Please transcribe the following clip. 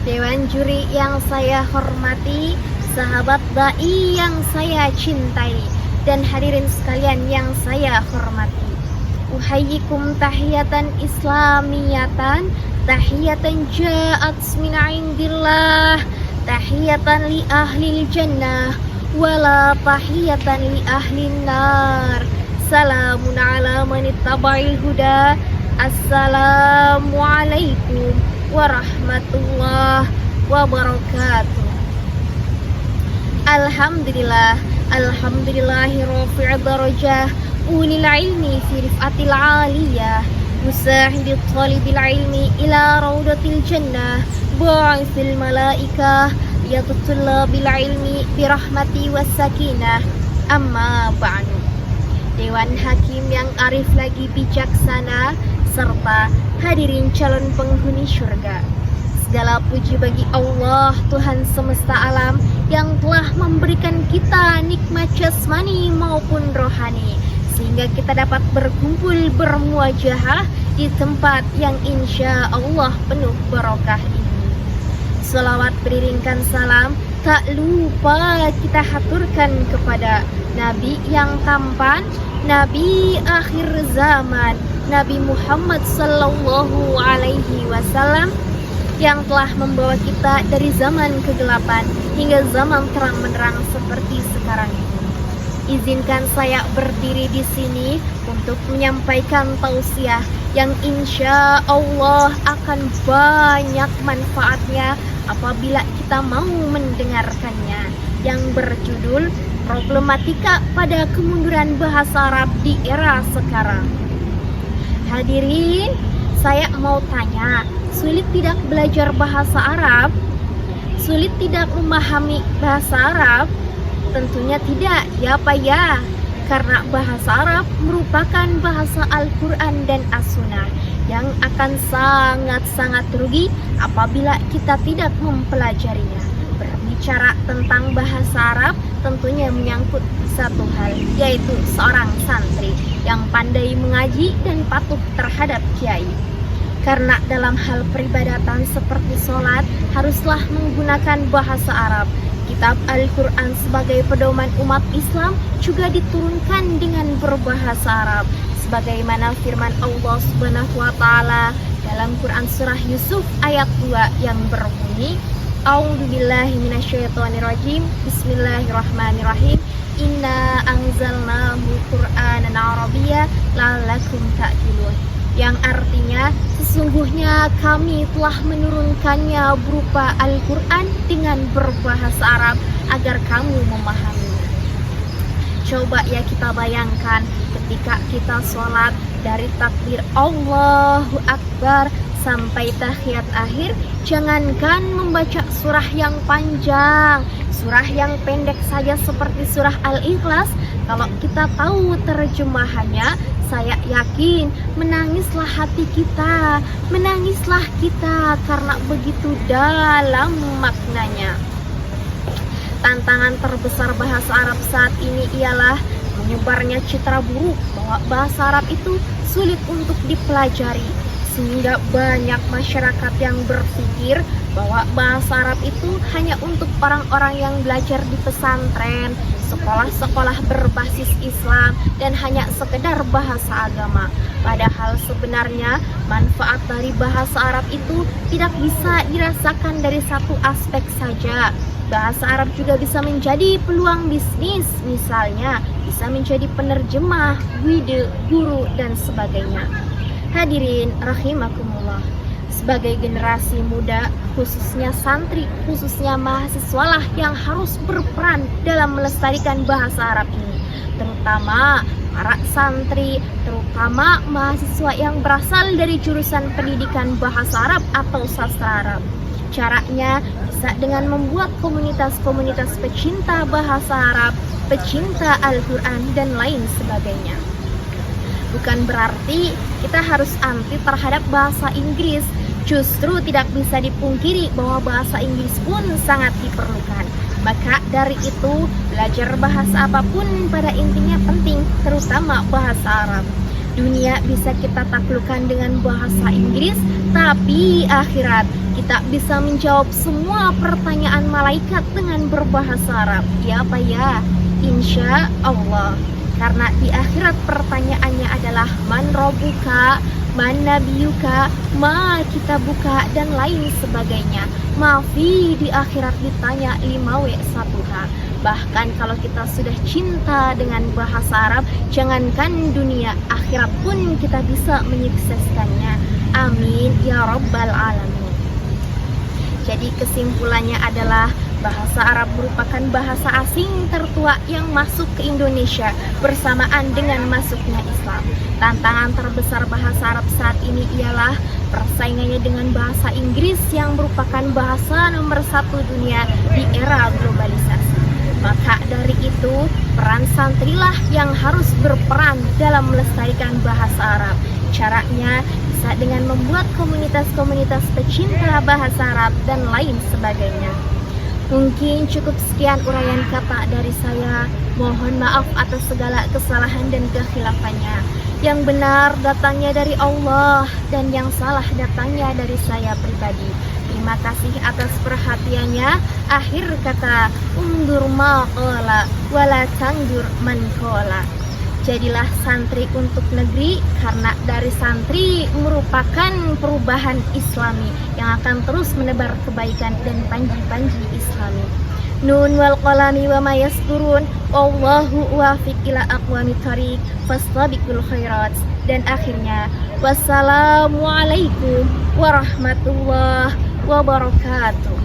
Dewan juri yang saya hormati, sahabat dai yang saya cintai, dan hadirin sekalian yang saya hormati. Uhayyikum tahiyatan islamiyatan, tahiyatan ja'at min indillah, tahiyatan li ahlil jannah, wala tahiyatan li ahlin nar. Salamun ala man ittaba'il huda. Assalamualaikum warahmatullahi wabarakatuh. Alhamdulillah, alhamdulillahi rafi'id darajah, ulil ilmi fi rif'atil aliyah, musahidit talibil ilmi ila raudatil jannah, ba'ithil malaikah yatutullabil ilmi birahmati wassakinah. Amma ba'du. Dewan Hakim yang arif lagi bijaksana, serta hadirin calon penghuni surga. Segala puji bagi Allah, Tuhan semesta alam, yang telah memberikan kita nikmat jasmani maupun rohani, sehingga kita dapat berkumpul bermuajahah di tempat yang insya Allah penuh barokah ini. Selawat beriringkan salam tak lupa kita haturkan kepada Nabi yang tampan, Nabi akhir zaman, Nabi Muhammad sallallahu alaihi wasallam, yang telah membawa kita dari zaman kegelapan hingga zaman terang benderang seperti sekarang ini. Izinkan saya berdiri di sini untuk menyampaikan tausiah yang insya Allah akan banyak manfaatnya apabila kita mau mendengarkannya, yang berjudul Problematika pada Kemunduran Bahasa Arab di Era Sekarang. Hadirin, saya mau tanya, sulit tidak belajar bahasa Arab? Sulit tidak memahami bahasa Arab? Tentunya tidak, ya Pak ya. Karena bahasa Arab merupakan bahasa Al-Quran dan As-Sunnah yang akan sangat-sangat rugi apabila kita tidak mempelajarinya. Berbicara tentang bahasa Arab tentunya menyangkut satu hal, yaitu seorang santri yang pandai mengaji dan patuh terhadap kiai. Karena dalam hal peribadatan seperti sholat haruslah menggunakan bahasa Arab. Kitab Al-Quran sebagai pedoman umat Islam juga diturunkan dengan berbahasa Arab, sebagaimana firman Allah Subhanahu wa Ta'ala dalam Quran surah Yusuf ayat 2 yang berbunyi, A'udzubillahi minasyaitonirrajim, Bismillahirrahmanirrahim, Inna anzalnahu Qur'anan Arabiyya la'allakum ta'qilun, yang artinya sesungguhnya kami telah menurunkannya berupa Al-Quran dengan berbahasa Arab agar kamu memahaminya. Coba ya kita bayangkan ketika kita sholat dari takbir Allahu Akbar sampai tahiyat akhir, jangankan membaca surah yang panjang, surah yang pendek saja seperti surah Al-Ikhlas, kalau kita tahu terjemahannya, saya yakin menangislah hati kita, menangislah kita karena begitu dalam maknanya. Tantangan terbesar bahasa Arab saat ini ialah menyebarnya citra buruk bahwa bahasa Arab itu sulit untuk dipelajari, sehingga banyak masyarakat yang berpikir bahwa bahasa Arab itu hanya untuk orang-orang yang belajar di pesantren, sekolah-sekolah berbasis Islam, dan hanya sekedar bahasa agama. Padahal sebenarnya manfaat dari bahasa Arab itu tidak bisa dirasakan dari satu aspek saja. Bahasa Arab juga bisa menjadi peluang bisnis, misalnya bisa menjadi penerjemah, guide, guru, dan sebagainya. Hadirin rahimakumullah, sebagai generasi muda, khususnya santri, khususnya mahasiswa lah yang harus berperan dalam melestarikan bahasa Arab ini, terutama para santri, terutama mahasiswa yang berasal dari jurusan pendidikan bahasa Arab atau sastra Arab. Caranya bisa dengan membuat komunitas-komunitas pecinta bahasa Arab, pecinta Al-Quran, dan lain sebagainya. Bukan berarti kita harus anti terhadap bahasa Inggris. Justru tidak bisa dipungkiri bahwa bahasa Inggris pun sangat diperlukan. Maka dari itu, belajar bahasa apapun pada intinya penting, terutama bahasa Arab. Dunia bisa kita taklukkan dengan bahasa Inggris, tapi akhirat kita bisa menjawab semua pertanyaan malaikat dengan berbahasa Arab. Ya Pak ya? Insya Allah. Karena di akhirat pertanyaannya adalah man robuka, man nabiyuka, ma kitabuka, dan lain sebagainya. Mafi di akhirat ditanya 5W1H. Bahkan kalau kita sudah cinta dengan bahasa Arab, jangankan dunia, akhirat pun kita bisa menyukseskannya. Amin ya rabbal alamin. Jadi kesimpulannya adalah bahasa Arab merupakan bahasa asing tertua yang masuk ke Indonesia bersamaan dengan masuknya Islam. Tantangan terbesar bahasa Arab saat ini ialah persaingannya dengan bahasa Inggris yang merupakan bahasa nomor 1 dunia di era globalisasi. Maka dari itu, peran santrilah yang harus berperan dalam melestarikan bahasa Arab. Caranya bisa dengan membuat komunitas-komunitas pecinta bahasa Arab dan lain sebagainya. Mungkin cukup sekian uraian kata dari saya. Mohon maaf atas segala kesalahan dan kekhilafannya. Yang benar datangnya dari Allah dan yang salah datangnya dari saya pribadi. Terima kasih atas perhatiannya. Akhir kata, undur ma qala wala tangdur man qala. Jadilah santri untuk negeri, karena dari santri merupakan perubahan Islami yang akan terus menebar kebaikan dan panji-panji Islami. Nun wal qalami wa ma yasturun. Wallahu wafiq ila aqwamit thariq fastabiqul khairat. Dan akhirnya, wassalamualaikum warahmatullahi wabarakatuh.